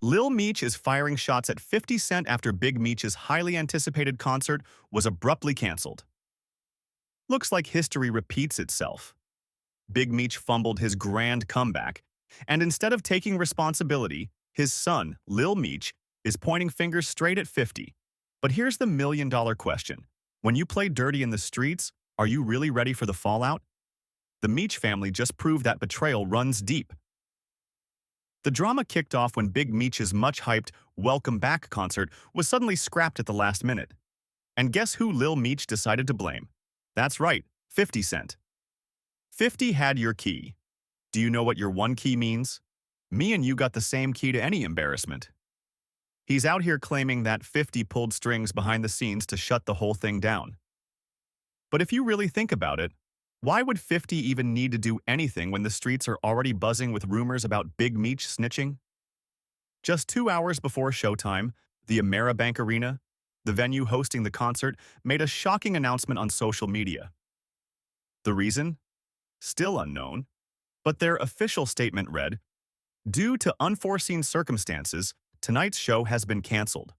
Lil Meech is firing shots at 50 Cent after Big Meech's highly anticipated concert was abruptly canceled. Looks like history repeats itself. Big Meech fumbled his grand comeback, and instead of taking responsibility, his son, Lil Meech, is pointing fingers straight at 50. But here's the million-dollar question. When you play dirty in the streets, are you really ready for the fallout? The Meech family just proved that betrayal runs deep. The drama kicked off when Big Meech's much-hyped Welcome Back concert was suddenly scrapped at the last minute. And guess who Lil Meech decided to blame? That's right, 50 Cent. 50 had your key. Do you know what your one key means? Me and you got the same key to any embarrassment. He's out here claiming that 50 pulled strings behind the scenes to shut the whole thing down. But if you really think about it, why would 50 even need to do anything when the streets are already buzzing with rumors about Big Meech snitching? Just 2 hours before showtime, the Ameribank Arena, the venue hosting the concert, made a shocking announcement on social media. The reason? Still unknown, but their official statement read, "Due to unforeseen circumstances, tonight's show has been canceled."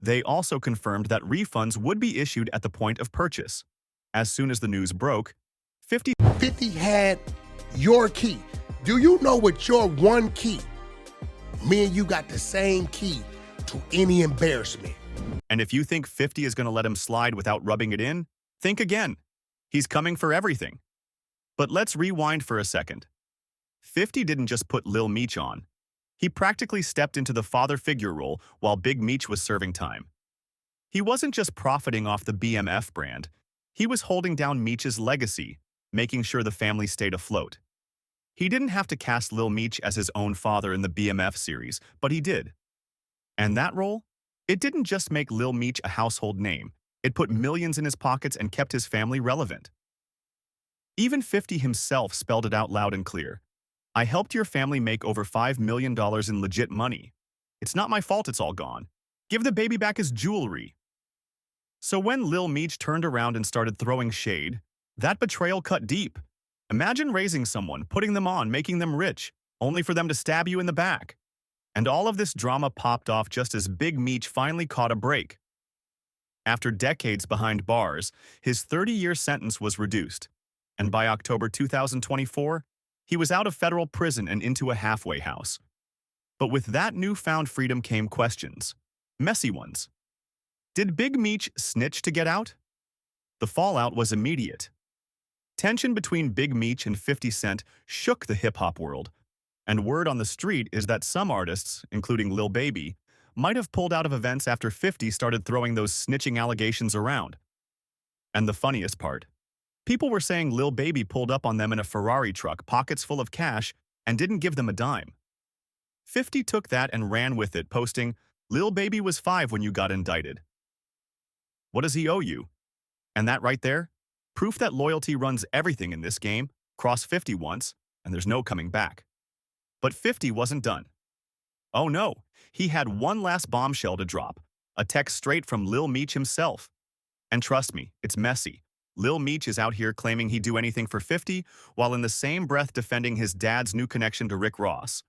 They also confirmed that refunds would be issued at the point of purchase. As soon as the news broke, 50 had your key. Do you know what your one key? Me and you got the same key to any embarrassment. And if you think 50 is going to let him slide without rubbing it in, think again. He's coming for everything. But let's rewind for a second. 50 didn't just put Lil Meech on. He practically stepped into the father figure role while Big Meech was serving time. He wasn't just profiting off the BMF brand. He was holding down Meech's legacy, making sure the family stayed afloat. He didn't have to cast Lil Meech as his own father in the BMF series, but he did. And that role? It didn't just make Lil Meech a household name. It put millions in his pockets and kept his family relevant. Even 50 himself spelled it out loud and clear. "I helped your family make over $5 million in legit money. It's not my fault it's all gone. Give the baby back his jewelry." So when Lil Meech turned around and started throwing shade, that betrayal cut deep. Imagine raising someone, putting them on, making them rich, only for them to stab you in the back. And all of this drama popped off just as Big Meech finally caught a break. After decades behind bars, his 30-year sentence was reduced. And by October 2024, he was out of federal prison and into a halfway house. But with that newfound freedom came questions. Messy ones. Did Big Meech snitch to get out? The fallout was immediate. Tension between Big Meech and 50 Cent shook the hip-hop world, and word on the street is that some artists, including Lil Baby, might have pulled out of events after 50 started throwing those snitching allegations around. And the funniest part, people were saying Lil Baby pulled up on them in a Ferrari truck, pockets full of cash, and didn't give them a dime. 50 took that and ran with it, posting, "Lil Baby was 5 when you got indicted. What does he owe you?" And that right there? Proof that loyalty runs everything in this game. Cross 50 once, and there's no coming back. But 50 wasn't done. Oh no, he had one last bombshell to drop. A text straight from Lil Meech himself. And trust me, it's messy. Lil Meech is out here claiming he'd do anything for 50, while in the same breath defending his dad's new connection to Rick Ross.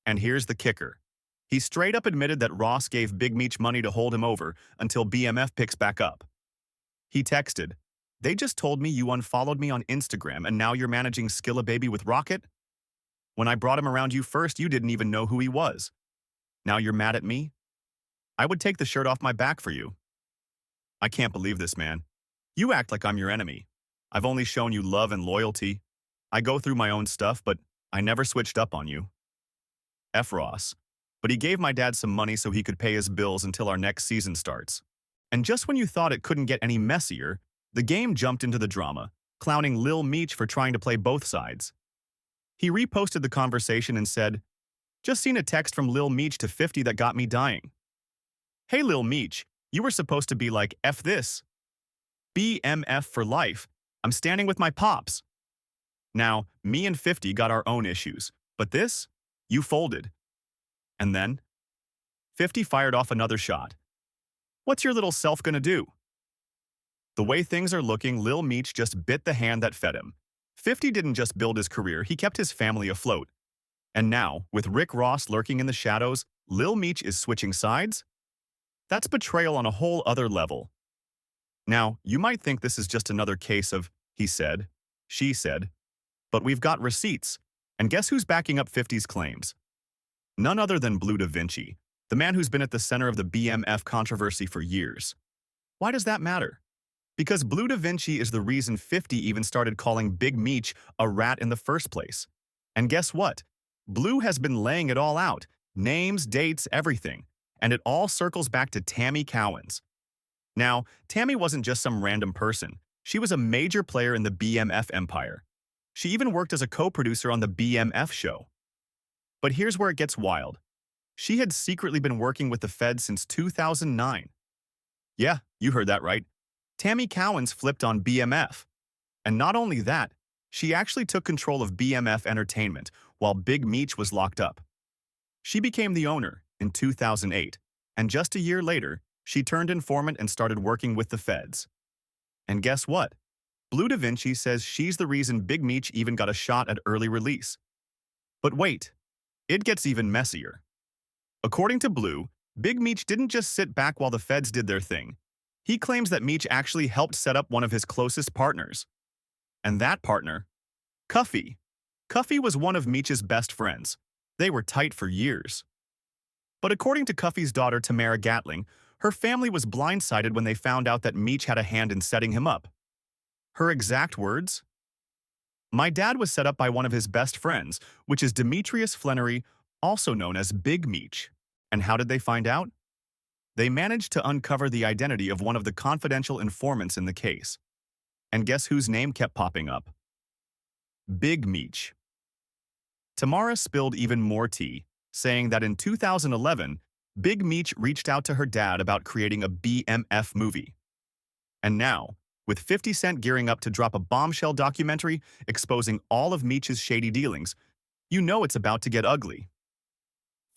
And here's the kicker. He straight up admitted that Ross gave Big Meech money to hold him over until BMF picks back up. He texted, "They just told me you unfollowed me on Instagram and now you're managing Skilla Baby with Rocket? When I brought him around you first, you didn't even know who he was. Now you're mad at me? I would take the shirt off my back for you. I can't believe this, man. You act like I'm your enemy. I've only shown you love and loyalty. I go through my own stuff, but I never switched up on you. F Ross. But he gave my dad some money so he could pay his bills until our next season starts. And just when you thought it couldn't get any messier, the game jumped into the drama, clowning Lil Meech for trying to play both sides. He reposted the conversation and said, "Just seen a text from Lil Meech to 50 that got me dying. Hey Lil Meech, you were supposed to be like, F this. BMF for life. I'm standing with my pops. Now, me and 50 got our own issues, but this? You folded." And then, 50 fired off another shot. What's your little self gonna do? The way things are looking, Lil Meech just bit the hand that fed him. 50 didn't just build his career, he kept his family afloat. And now, with Rick Ross lurking in the shadows, Lil Meech is switching sides? That's betrayal on a whole other level. Now, you might think this is just another case of he said, she said, but we've got receipts. And guess who's backing up 50's claims? None other than Blue Da Vinci, the man who's been at the center of the BMF controversy for years. Why does that matter? Because Blue Da Vinci is the reason 50 even started calling Big Meech a rat in the first place. And guess what? Blue has been laying it all out. Names, dates, everything. And it all circles back to Tammy Cowens. Now, Tammy wasn't just some random person. She was a major player in the BMF Empire. She even worked as a co-producer on the BMF show. But here's where it gets wild. She had secretly been working with the Feds since 2009. Yeah, you heard that right. Tammy Cowens flipped on BMF. And not only that, she actually took control of BMF Entertainment while Big Meech was locked up. She became the owner in 2008, and just a year later, she turned informant and started working with the Feds. And guess what? Blue Da Vinci says she's the reason Big Meech even got a shot at early release. But wait, it gets even messier. According to Blue, Big Meech didn't just sit back while the Feds did their thing. He claims that Meech actually helped set up one of his closest partners. And that partner? Cuffy. Cuffy was one of Meech's best friends. They were tight for years. But according to Cuffy's daughter Tamara Gatling, her family was blindsided when they found out that Meech had a hand in setting him up. Her exact words? My dad was set up by one of his best friends, which is Demetrius Flannery, also known as Big Meech. And how did they find out? They managed to uncover the identity of one of the confidential informants in the case. And guess whose name kept popping up? Big Meech. Tamara spilled even more tea, saying that in 2011, Big Meech reached out to her dad about creating a BMF movie. And now, with 50 Cent gearing up to drop a bombshell documentary exposing all of Meech's shady dealings, you know it's about to get ugly.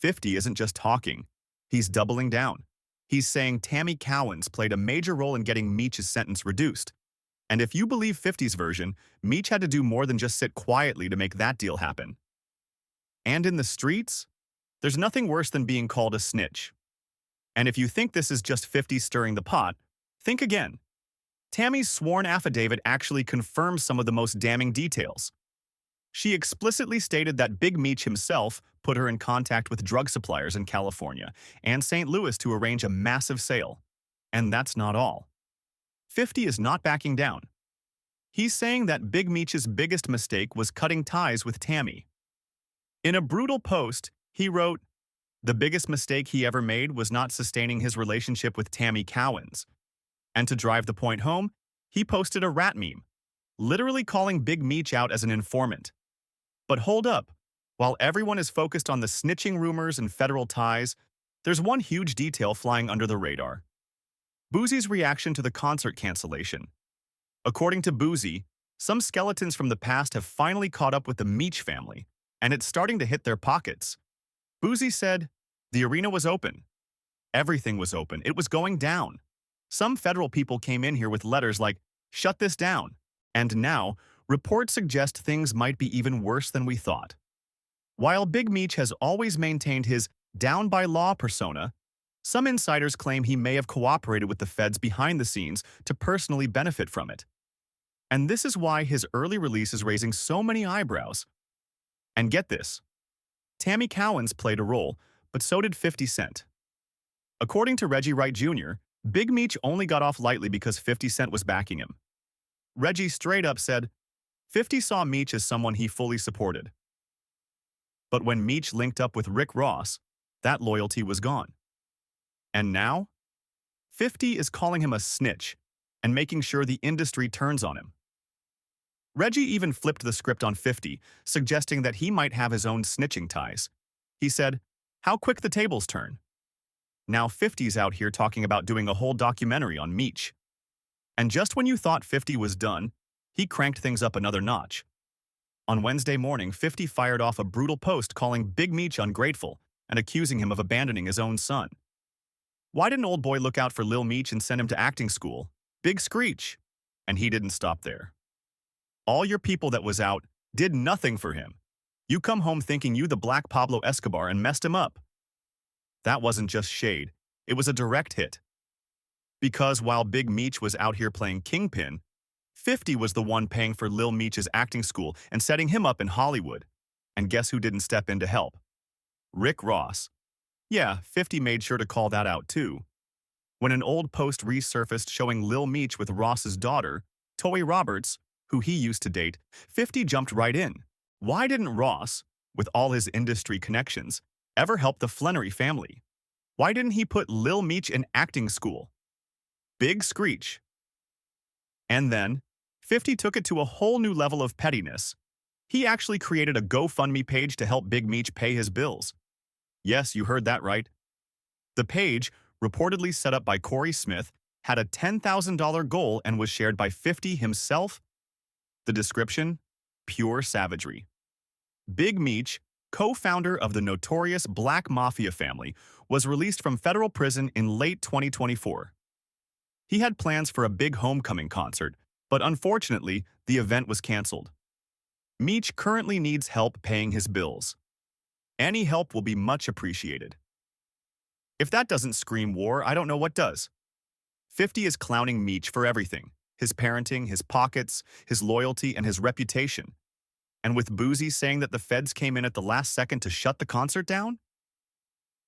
50 isn't just talking, he's doubling down. He's saying Tammy Cowens played a major role in getting Meech's sentence reduced. And if you believe 50's version, Meech had to do more than just sit quietly to make that deal happen. And in the streets, there's nothing worse than being called a snitch. And if you think this is just 50 stirring the pot, think again. Tammy's sworn affidavit actually confirms some of the most damning details. She explicitly stated that Big Meech himself put her in contact with drug suppliers in California and St. Louis to arrange a massive sale. And that's not all. 50 is not backing down. He's saying that Big Meech's biggest mistake was cutting ties with Tammy. In a brutal post, he wrote, the biggest mistake he ever made was not sustaining his relationship with Tammy Cowens. And to drive the point home, he posted a rat meme, literally calling Big Meech out as an informant. But hold up, while everyone is focused on the snitching rumors and federal ties, there's one huge detail flying under the radar. Boozie's reaction to the concert cancellation. According to Boozie, some skeletons from the past have finally caught up with the Meech family, and it's starting to hit their pockets. Boozie said, the arena was open. Everything was open. It was going down. Some federal people came in here with letters like, shut this down. And now, reports suggest things might be even worse than we thought. While Big Meech has always maintained his down-by-law persona, some insiders claim he may have cooperated with the feds behind the scenes to personally benefit from it. And this is why his early release is raising so many eyebrows. And get this, Tammy Cowens played a role, but so did 50 Cent. According to Reggie Wright Jr., Big Meech only got off lightly because 50 Cent was backing him. Reggie straight up said, 50 saw Meech as someone he fully supported. But when Meech linked up with Rick Ross, that loyalty was gone. And now, 50 is calling him a snitch and making sure the industry turns on him. Reggie even flipped the script on 50, suggesting that he might have his own snitching ties. He said, how quick the tables turn. Now 50's out here talking about doing a whole documentary on Meech. And just when you thought 50 was done, he cranked things up another notch. On Wednesday morning, 50 fired off a brutal post calling Big Meech ungrateful and accusing him of abandoning his own son. Why didn't old boy look out for Lil Meech and send him to acting school? Big screech. And he didn't stop there. All your people that was out did nothing for him. You come home thinking you the Black Pablo Escobar and messed him up. That wasn't just shade, it was a direct hit. Because while Big Meech was out here playing Kingpin, 50 was the one paying for Lil Meech's acting school and setting him up in Hollywood. And guess who didn't step in to help? Rick Ross. Yeah, 50 made sure to call that out too. When an old post resurfaced showing Lil Meech with Ross's daughter, Toy Roberts, who he used to date, 50 jumped right in. Why didn't Ross, with all his industry connections, ever help the Flannery family? Why didn't he put Lil Meech in acting school? Big screech. And then, 50 took it to a whole new level of pettiness. He actually created a GoFundMe page to help Big Meech pay his bills. Yes, you heard that right. The page, reportedly set up by Corey Smith, had a $10,000 goal and was shared by 50 himself. The description? Pure savagery. Big Meech, co-founder of the notorious Black Mafia family, was released from federal prison in late 2024. He had plans for a big homecoming concert, but unfortunately, the event was canceled. Meech currently needs help paying his bills. Any help will be much appreciated. If that doesn't scream war, I don't know what does. 50 is clowning Meech for everything: his parenting, his pockets, his loyalty, and his reputation. And with Boozy saying that the feds came in at the last second to shut the concert down?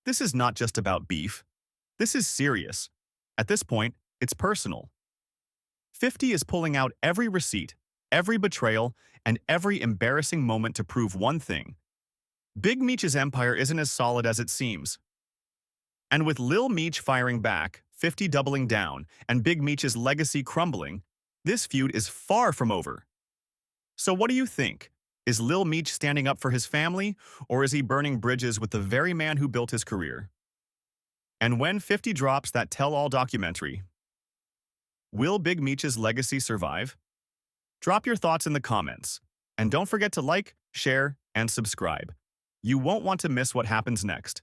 This is not just about beef. This is serious. At this point, it's personal. 50 is pulling out every receipt, every betrayal, and every embarrassing moment to prove one thing: Big Meech's empire isn't as solid as it seems. And with Lil Meech firing back, 50 doubling down, and Big Meech's legacy crumbling, this feud is far from over. So what do you think? Is Lil Meech standing up for his family, or is he burning bridges with the very man who built his career? And when 50 drops that tell-all documentary, will Big Meech's legacy survive? Drop your thoughts in the comments, and don't forget to like, share, and subscribe. You won't want to miss what happens next.